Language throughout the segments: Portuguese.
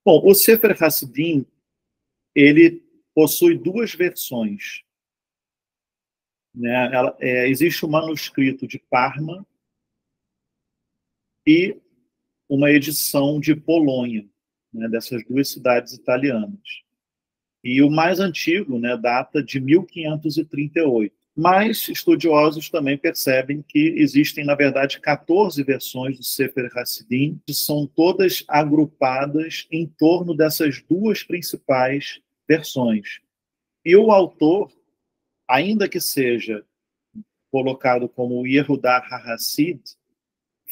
Bom, o Sefer Hassidim, ele possui duas versões, né? Existe o manuscrito de Parma e uma edição de Polônia, né, dessas duas cidades italianas. E o mais antigo, né, data de 1538. Mas estudiosos também percebem que existem, na verdade, 14 versões do Sefer Hassidim, que são todas agrupadas em torno dessas duas principais versões. E o autor, ainda que seja colocado como Yehudá HaHassid,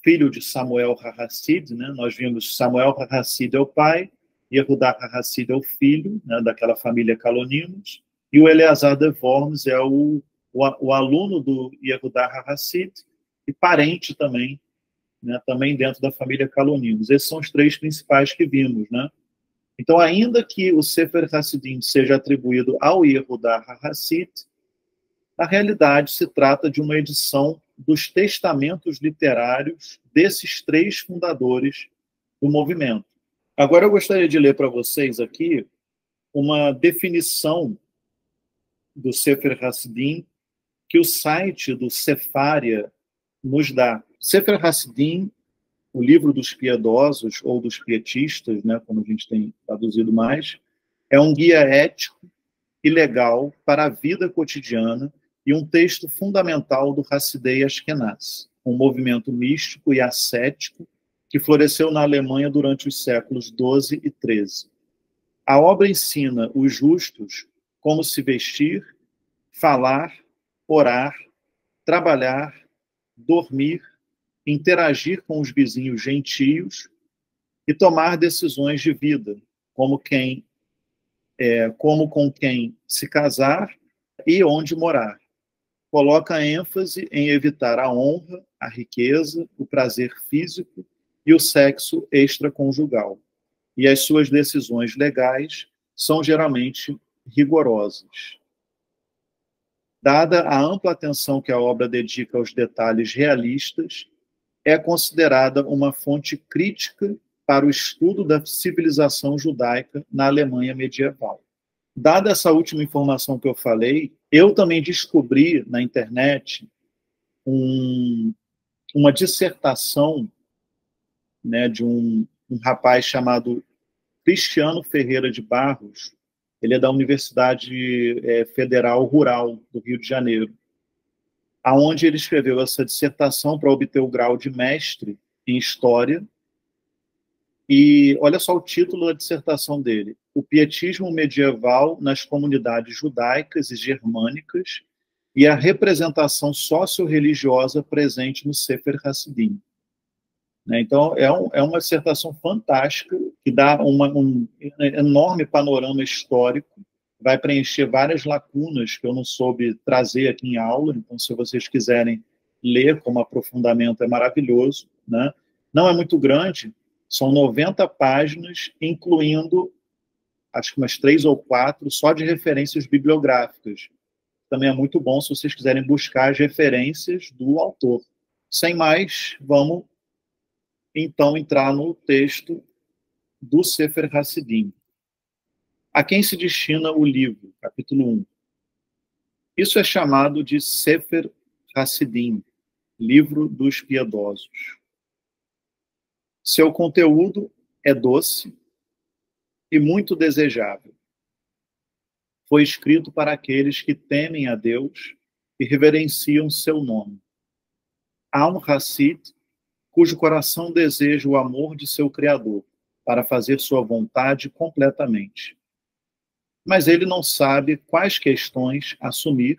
filho de Samuel HaHassid, né? Nós vimos Samuel HaHassid é o pai, Yehudá HaHassid é o filho, né, daquela família Caloninos, e o Eleazar de Worms é o aluno do Yehudá HaHassid e parente também, né, também dentro da família Caloninos. Esses são os três principais que vimos, né? Então, ainda que o Sefer Hassidim seja atribuído ao Yehudá HaHassid, na realidade se trata de uma edição dos testamentos literários desses três fundadores do movimento. Agora eu gostaria de ler para vocês aqui uma definição do Sefer Hassidim que o site do Sefaria nos dá. Sefer Hassidim, o livro dos piedosos ou dos pietistas, né, como a gente tem traduzido mais, é um guia ético e legal para a vida cotidiana e um texto fundamental do Hassidei Ashkenaz, um movimento místico e ascético que floresceu na Alemanha durante os séculos XII e XIII. A obra ensina os justos como se vestir, falar, orar, trabalhar, dormir, interagir com os vizinhos gentios e tomar decisões de vida, como com quem se casar e onde morar. Coloca ênfase em evitar a honra, a riqueza, o prazer físico e o sexo extraconjugal. E as suas decisões legais são geralmente rigorosas. Dada a ampla atenção que a obra dedica aos detalhes realistas, é considerada uma fonte crítica para o estudo da civilização judaica na Alemanha medieval. Dada essa última informação que eu falei, eu também descobri na internet uma dissertação, né, de um rapaz chamado Cristiano Ferreira de Barros. Ele é da Universidade Federal Rural do Rio de Janeiro, aonde ele escreveu essa dissertação para obter o grau de mestre em História. E olha só o título da dissertação dele: O pietismo medieval nas comunidades judaicas e germânicas e a representação socio-religiosa presente no Sefer Hassidim. Então, é uma dissertação fantástica, que dá um enorme panorama histórico, vai preencher várias lacunas que eu não soube trazer aqui em aula. Então, se vocês quiserem ler como aprofundamento, é maravilhoso, né? Não é muito grande, são 90 páginas, incluindo, acho que umas 3 ou 4, só de referências bibliográficas. Também é muito bom se vocês quiserem buscar as referências do autor. Sem mais, vamos então entrar no texto do Sefer Hassidim. A quem se destina o livro, capítulo 1. Isso é chamado de Sefer Hassidim, livro dos piedosos. Seu conteúdo é doce e muito desejável. Foi escrito para aqueles que temem a Deus e reverenciam seu nome. Há um Hassid cujo coração deseja o amor de seu Criador, para fazer sua vontade completamente. Mas ele não sabe quais questões assumir,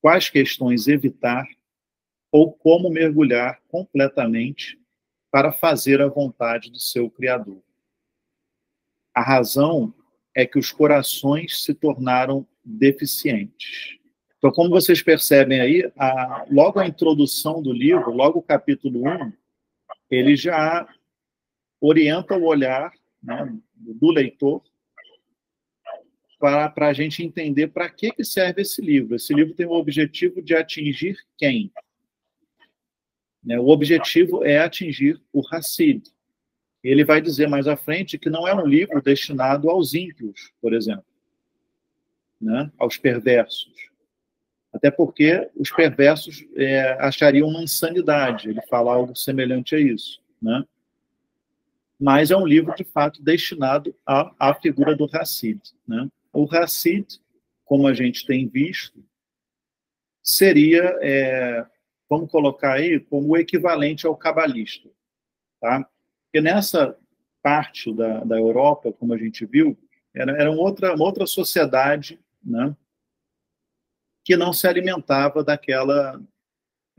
quais questões evitar, ou como mergulhar completamente para fazer a vontade do seu Criador. A razão é que os corações se tornaram deficientes. Então, como vocês percebem aí, logo a introdução do livro, logo o capítulo 1, ele já orienta o olhar, né, do leitor para a gente entender para que serve esse livro. Esse livro tem o objetivo de atingir quem? O objetivo é atingir o Hassid, Ele vai dizer mais à frente que não é um livro destinado aos ímpios, por exemplo, né? Aos perversos. Até porque os perversos achariam uma insanidade ele falar algo semelhante a isso, né? Mas é um livro, de fato, destinado à figura do Hassid, né? O Hassid, como a gente tem visto, seria, vamos colocar aí, como o equivalente ao cabalista, tá? Porque nessa parte da Europa, como a gente viu, era uma outra sociedade, né? Que não se alimentava daquela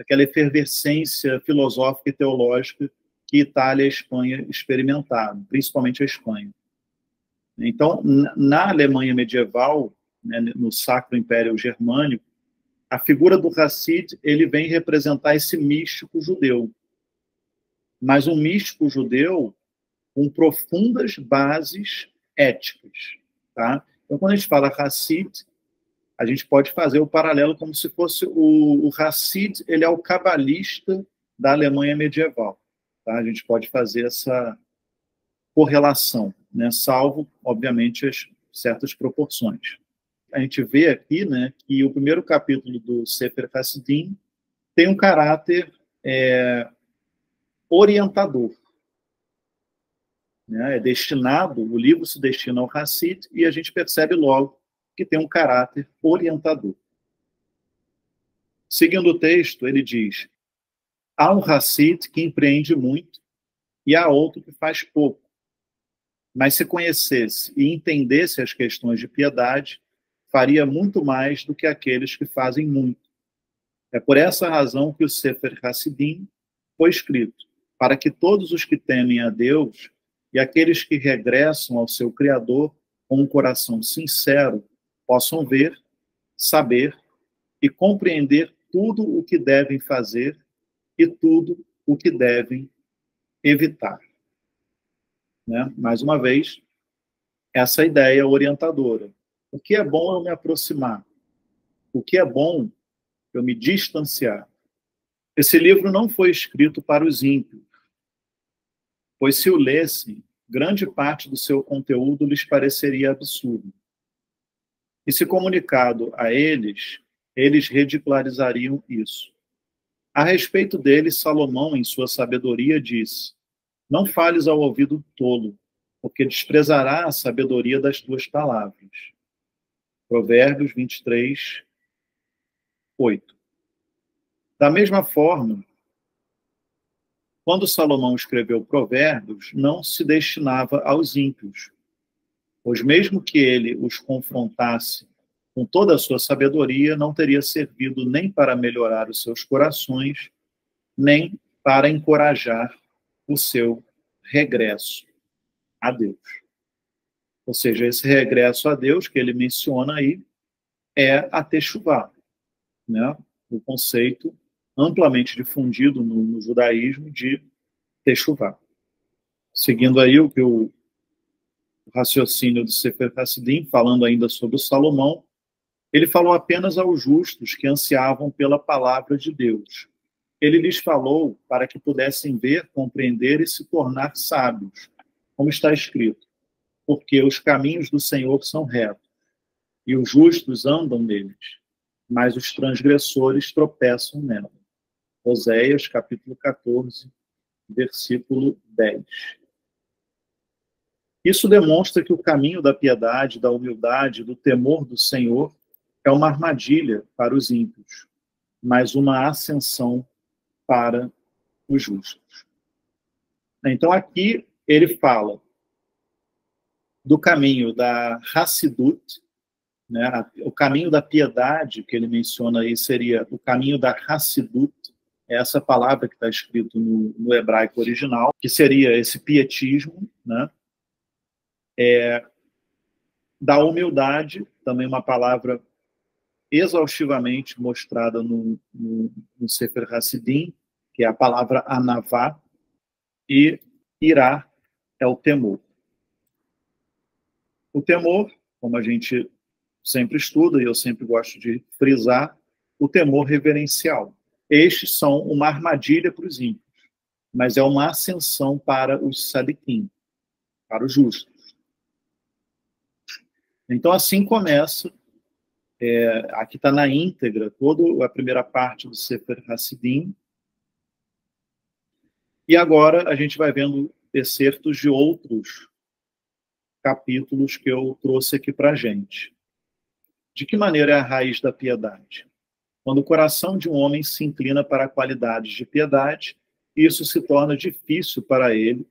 efervescência filosófica e teológica que Itália e Espanha experimentaram, principalmente a Espanha. Então, na Alemanha medieval, né, no Sacro Império Germânico, a figura do Hassid, ele vem representar esse místico judeu. Mas um místico judeu com profundas bases éticas, tá? Então, quando a gente fala Hassid, a gente pode fazer o paralelo como se fosse o Hassid, ele é o cabalista da Alemanha medieval. Tá? A gente pode fazer essa correlação, né? Salvo, obviamente, as certas proporções. A gente vê aqui, né, que o primeiro capítulo do Sefer Hasidim tem um caráter orientador. Né? O livro se destina ao Hassid e a gente percebe logo que tem um caráter orientador. Seguindo o texto, ele diz: há um Hassid que empreende muito e há outro que faz pouco. Mas se conhecesse e entendesse as questões de piedade, faria muito mais do que aqueles que fazem muito. É por essa razão que o Sefer Hasidim foi escrito, para que todos os que temem a Deus e aqueles que regressam ao seu Criador com um coração sincero possam ver, saber e compreender tudo o que devem fazer e tudo o que devem evitar. Né? Mais uma vez, essa ideia orientadora. O que é bom eu me aproximar? O que é bom eu me distanciar? Esse livro não foi escrito para os ímpios, pois se o lessem, grande parte do seu conteúdo lhes pareceria absurdo. E se comunicado a eles, eles ridicularizariam isso. A respeito dele, Salomão, em sua sabedoria, disse: não fales ao ouvido do tolo, porque desprezará a sabedoria das tuas palavras. Provérbios 23, 8. Da mesma forma, quando Salomão escreveu Provérbios, não se destinava aos ímpios, pois mesmo que ele os confrontasse com toda a sua sabedoria, não teria servido nem para melhorar os seus corações, nem para encorajar o seu regresso a Deus. Ou seja, esse regresso a Deus que ele menciona aí é a Teshuvá, né? O conceito amplamente difundido no judaísmo de Teshuvá. Seguindo aí o raciocínio do Sefer Hasidim, falando ainda sobre o Salomão, ele falou apenas aos justos que ansiavam pela palavra de Deus. Ele lhes falou para que pudessem ver, compreender e se tornar sábios, como está escrito: porque os caminhos do Senhor são retos, e os justos andam neles, mas os transgressores tropeçam nela. Oséias, capítulo 14, versículo 10. Isso demonstra que o caminho da piedade, da humildade, do temor do Senhor é uma armadilha para os ímpios, mas uma ascensão para os justos. Então, aqui ele fala do caminho da Hassidut, né? O caminho da piedade que ele menciona aí seria o caminho da Hassidut, é essa palavra que está escrito no hebraico original, que seria esse pietismo, né? Da humildade, também uma palavra exaustivamente mostrada no Sefer Hasidim, que é a palavra anavá, e irá é o temor. O temor, como a gente sempre estuda, e eu sempre gosto de frisar, o temor reverencial. Estes são uma armadilha para os ímpios, mas é uma ascensão para os sadiquim, para os justos. Então, assim começa. Aqui está na íntegra toda a primeira parte do Sefer Hassidim. E agora a gente vai vendo excertos de outros capítulos que eu trouxe aqui para a gente. De que maneira é a raiz da piedade? Quando o coração de um homem se inclina para qualidades de piedade, isso se torna difícil para ele,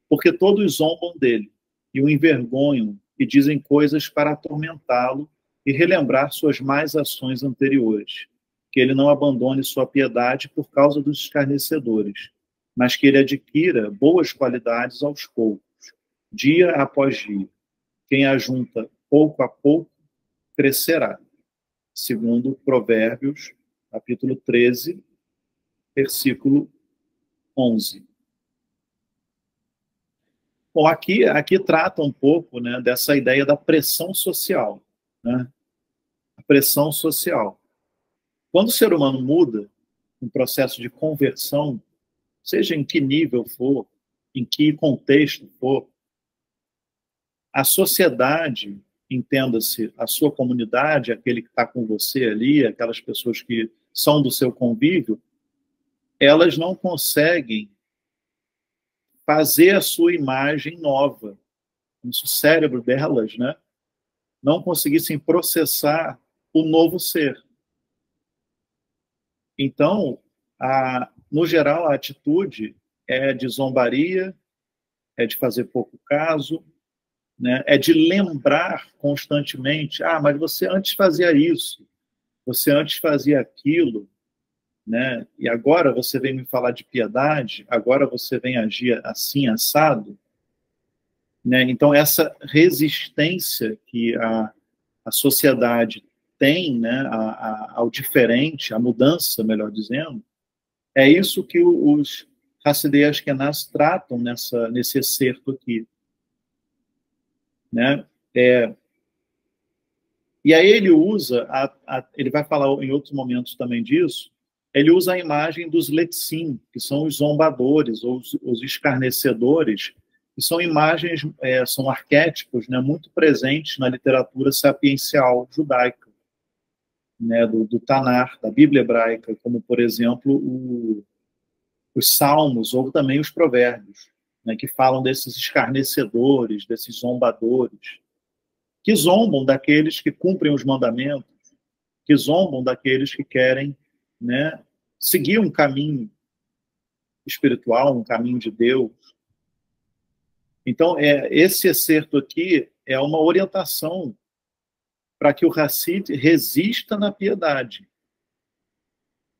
porque todos zombam dele e o envergonham e dizem coisas para atormentá-lo e relembrar suas más ações anteriores, que ele não abandone sua piedade por causa dos escarnecedores, mas que ele adquira boas qualidades aos poucos, dia após dia. Quem ajunta pouco a pouco, crescerá. Segundo Provérbios, capítulo 13, versículo 11. Bom, aqui trata um pouco, né, dessa ideia da pressão social, né? A pressão social. Quando o ser humano muda, um processo de conversão, seja em que nível for, em que contexto for, a sociedade, entenda-se, a sua comunidade, aquele que está com você ali, aquelas pessoas que são do seu convívio, elas não conseguem fazer a sua imagem nova. Como se o cérebro delas, né, não conseguissem processar o novo ser. Então, no geral, a atitude é de zombaria, é de fazer pouco caso, né, é de lembrar constantemente, mas você antes fazia isso, você antes fazia aquilo, né, e agora você vem me falar de piedade, agora você vem agir assim, assado. Né? Então, essa resistência que a sociedade tem, né, ao diferente, à mudança, melhor dizendo, é isso que os Hassidei Ashkenaz tratam nesse excerto aqui. Né? E aí ele usa, ele vai falar em outros momentos também disso, ele usa a imagem dos letzim, que são os zombadores, ou os escarnecedores, que são imagens, são arquétipos, né, muito presentes na literatura sapiencial judaica, né, do Tanar, da Bíblia hebraica, como, por exemplo, os Salmos, ou também os Provérbios, né, que falam desses escarnecedores, desses zombadores, que zombam daqueles que cumprem os mandamentos, que zombam daqueles que querem, né, seguir um caminho espiritual, um caminho de Deus. Então, esse excerto aqui é uma orientação para que o Hassid resista na piedade.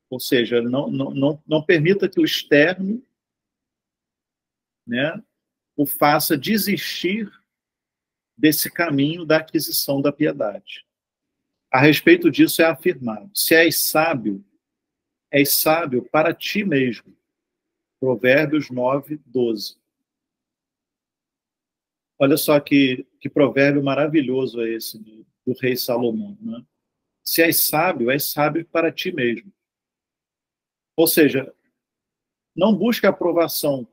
Ou seja, não permita que o externo, né, o faça desistir desse caminho da aquisição da piedade. A respeito disso é afirmado: se és sábio para ti mesmo. Provérbios 9, 12. Olha só que provérbio maravilhoso é esse do rei Salomão. Né? Se és sábio para ti mesmo. Ou seja, não busque aprovação,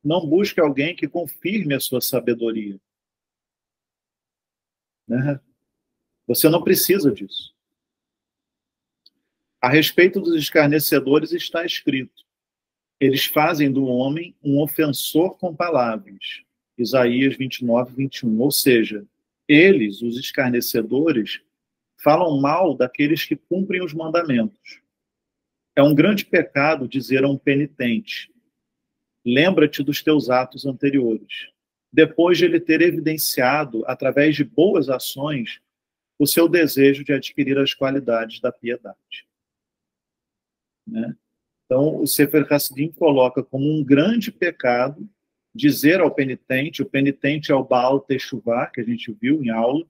não busque alguém que confirme a sua sabedoria. Né? Você não precisa disso. A respeito dos escarnecedores está escrito: eles fazem do homem um ofensor com palavras. Isaías 29, 21. Ou seja, eles, os escarnecedores, falam mal daqueles que cumprem os mandamentos. É um grande pecado dizer a um penitente: lembra-te dos teus atos anteriores, depois de ele ter evidenciado, através de boas ações, o seu desejo de adquirir as qualidades da piedade. Né? Então, o Sefer Hassidim coloca como um grande pecado dizer ao penitente, o penitente é o Baal Teshuvá, que a gente viu em aula,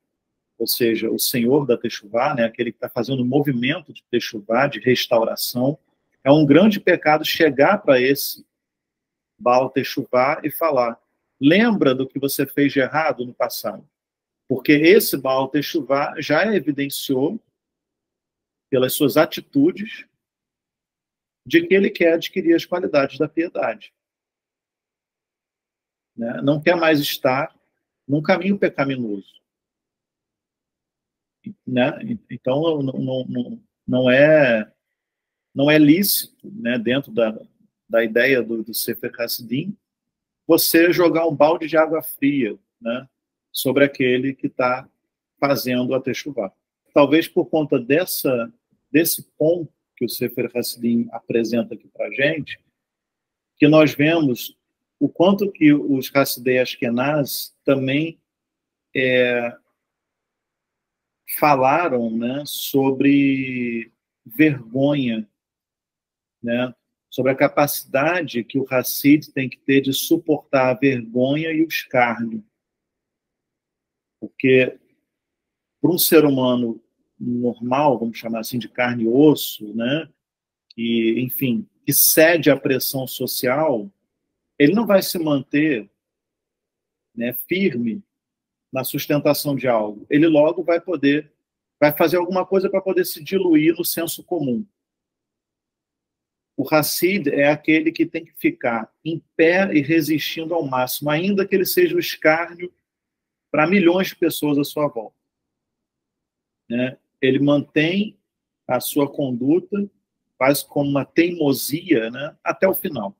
ou seja, o senhor da Teshuvá, né, aquele que está fazendo o movimento de Teshuvá, de restauração. É um grande pecado chegar para esse Baal Teshuvá e falar: lembra do que você fez de errado no passado. Porque esse Baal Teshuvá já evidenciou, pelas suas atitudes, de que ele quer adquirir as qualidades da piedade. Né? Não quer mais estar num caminho pecaminoso. Né? Então, não é lícito, né, dentro da ideia do Sefer Hassidim, você jogar um balde de água fria, né, sobre aquele que está fazendo a techuvá. Talvez por conta desse ponto que o Sefer Hassidim apresenta aqui para a gente, que nós vemos o quanto que os Hassidei Ashkenaz também falaram, né, sobre vergonha, né, sobre a capacidade que o Hassid tem que ter de suportar a vergonha e o escárnio. Porque para um ser humano normal, vamos chamar assim, de carne e osso, né, que, enfim, que cede à pressão social, ele não vai se manter, né, firme na sustentação de algo. Ele logo vai fazer alguma coisa para poder se diluir no senso comum. O Hassid é aquele que tem que ficar em pé e resistindo ao máximo, ainda que ele seja o escárnio para milhões de pessoas à sua volta. Né? Ele mantém a sua conduta quase como uma teimosia, né, até o final.